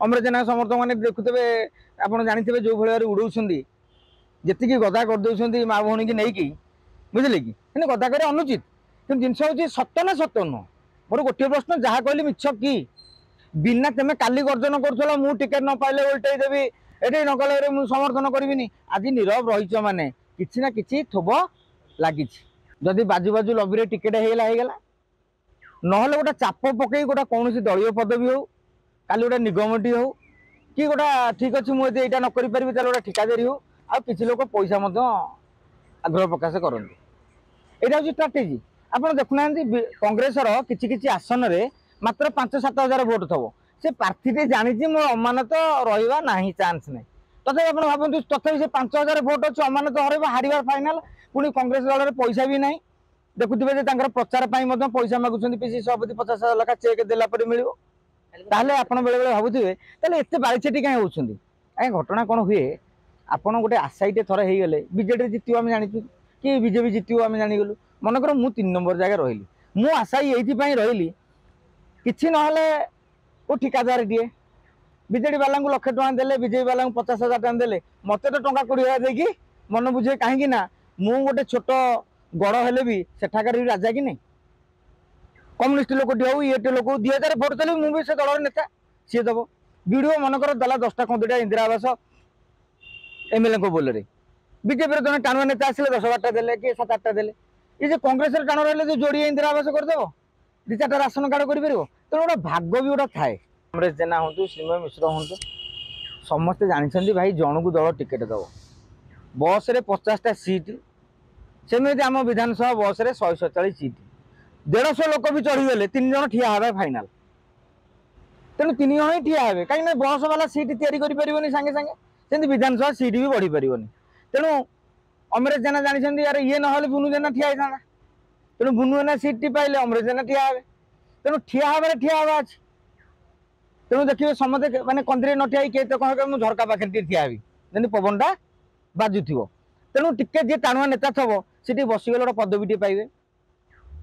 अमरजेना समर्थक मैंने देखुवे आप जानते जो भाई उड़ाऊँ जी गदा करदे माँ भौणी की नहीं बुझे कि गदा कर अनुचित कि जिनस हूँ सत ना सत नुह मोर गोटे प्रश्न जहाँ कहली मिछ कि बिना तुम काली गर्जन कर मु टिकेट न पाइले उल्टे देवी ये नकल मुझे समर्थन करी आज नीरव रही मैंने किसी ना कि थोब लगी जदि बाजू बाजू लबी टिकेट होगा ना गोटे चाप पकई गोटे कौन दलीय पदवी हो काली गोटे निगमटी हो कि गोटा ठीक अच्छे मुझे यहाँ न करी गोटे ठिकादारी हो आ किसी लोग पैसा आग्रह प्रकाश करते यहाँ हूँ स्ट्राटेजी आप देखुना कांग्रेस किसी आसन में मात्र 5-7 हजार भोट थो से प्रार्थी जानी मोर अमानत रहा ना चान्स ना तथा आप भावतु तथा से 5,000 भोट अच्छे अमानत हर हार फाइनाल पुणी कांग्रेस दल में पैसा भी ना देखुए प्रचार पैसा मागुं पीसी सभापति 50,000 लाख चेक देलापर मिल आप बेले बेले भावुए एत बारीचेटी कहीं होती कहीं घटना कौन हुए आपड़ गोटे आशायीटे थर हो गले बीजेडी जितव आम जाचु कि बीजेपी जितव आम जागलु मनकर मु 3 नंबर जगह रही मु आशायी ये रही कि ना वो ठिकादार टे बीजेडी वाला को 1 लाख टଙ୍କା देले बीजेपी वाला 50,000 टଙ୍କା देले मत तो टଙ୍କା 20,000 देकी मन बुझे कहीं मु गोटे छोट गड़ हेले भी सेठाकार भी राजा कि नहीं कम्युनिस्ट लोक हो ये लोक 2,000 भोट देले मुझे से दल नेता सी दब वीडियो मनकर दला 10टा 15टा इंदिरा आवास एमएलए को बोलरे बीजेपी जन टाणुआ नेता आसिले 10-12टा देले कि 7-8टा देले ये टाणुआ रही जो जोड़ी इंदिरा आवास करदेव 2-4टा राशन कार्ड कर तो गोटे भाग भी गोटे थाए अमरेश जेना हूँ श्रीमय मिश्र हूँ समस्ते जानते भाई जन को दल टिकेट दब बस रे 50टा सीट सेमती आम विधानसभा बस रे 147 सीट 150 लोक भी चढ़ीगले 3 जन ठिया हे फाइनाल तेणु 3 जन ही ठिया हे कहीं बस वाला सीट तैयारी करें सागे सागे सेमती विधानसभा सीट भी बढ़ी पारनी तेणु अमरेश जेना जानते यार ये ना बुनु जेना ठिया होता तेणु बुनु जेना सीट टी पाइले अमरेश जेना ठिया हे तेणु ठिया हवा अच्छे तेणु देखिए समझे मैंने कंदरी न ठिया किए तो कह मुझे झरका पाखे ठिया हेबी जमी पवनटा बाजुव तेणु टिके जी टाणुआ नेता थब से बसीगले गोटे पदवी पाइबे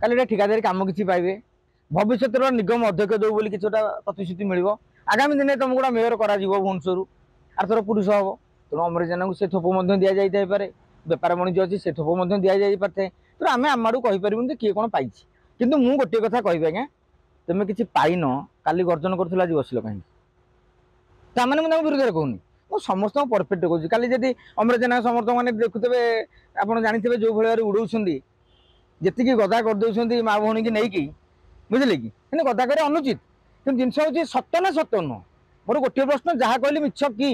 काली ठिकादारी कम किसी पाइबे भविष्य निगम अध्यक्ष दो बोली किसी प्रतिश्रुति मिल आगामी दिन तुमको गोटे मेयर कर भुवनेश्वर आरथर पुरुष हम तेणु अमरेश जेना को से थोप दि जापे बेपार वाणिज्य अच्छी से थोप दि जापे तेणु आम आम आड़ू कहीपर किए कौन पाई कि मुझे गोटे कथा कह आज्ञा तुम किसी पाइन काली गर्जन कर आज बसिल कहीं ताने मुझे विरोध कहूनी मुझे समस्त परफेक्ट कहूँ काली जब अमरेश जेना समर्थक मैंने देखुवे आप जानते जो भाई उड़ाऊँ जी गदा करदे माँ भौणी की नहीं बुझे कि गदा कर अनुचित कि जिनस हूँ सत ना सत नुह मोर गोटे प्रश्न जहाँ कहली मिछ कि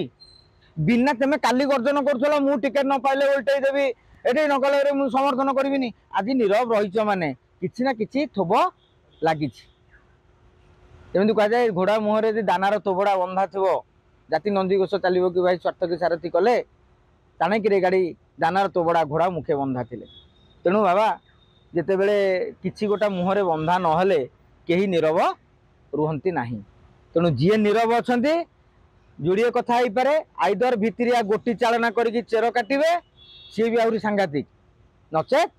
बिना तुम काली गर्जन कर मु टिकेट न पाइले उल्टे देवी ये नकल मुझे समर्थन करी आज नीरव रही मैंने किसी ना कि थोब लगी जमी कहुए घोड़ा मुहर दानार तोबड़ा बंधा थो जाति नंदी गोष चलो कि भाई स्वार्थ की सारथी कले ताणिकी गाड़ी दानार तोबड़ा घोड़ा मुखे बंधा थे तेणु बाबा जिते बड़े किसी गोटा मुहर बंधा नहले कहीं नीरव रुहंती ना तेणु जी नीरव अच्छा जोड़े कथा हो पारे आईदर भितरिया गोटी चालना करके चेर काटे सी भी आहरी सांघातिक नचेत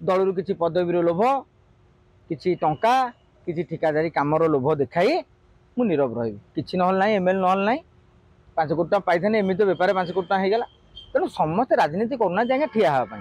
दलू किसी पदवीर लोभ किसी टंका किसी ठिकादारी कामर लोभ देखाई मु नीरव रही कि ना एमएलए ना 5 कोटी टଙ୍କା पाई एमती बेपार 5 कोटी टଙ୍କା हो गला तेणु समस्त राजनीति करना चाहिए ठिया हाँपाई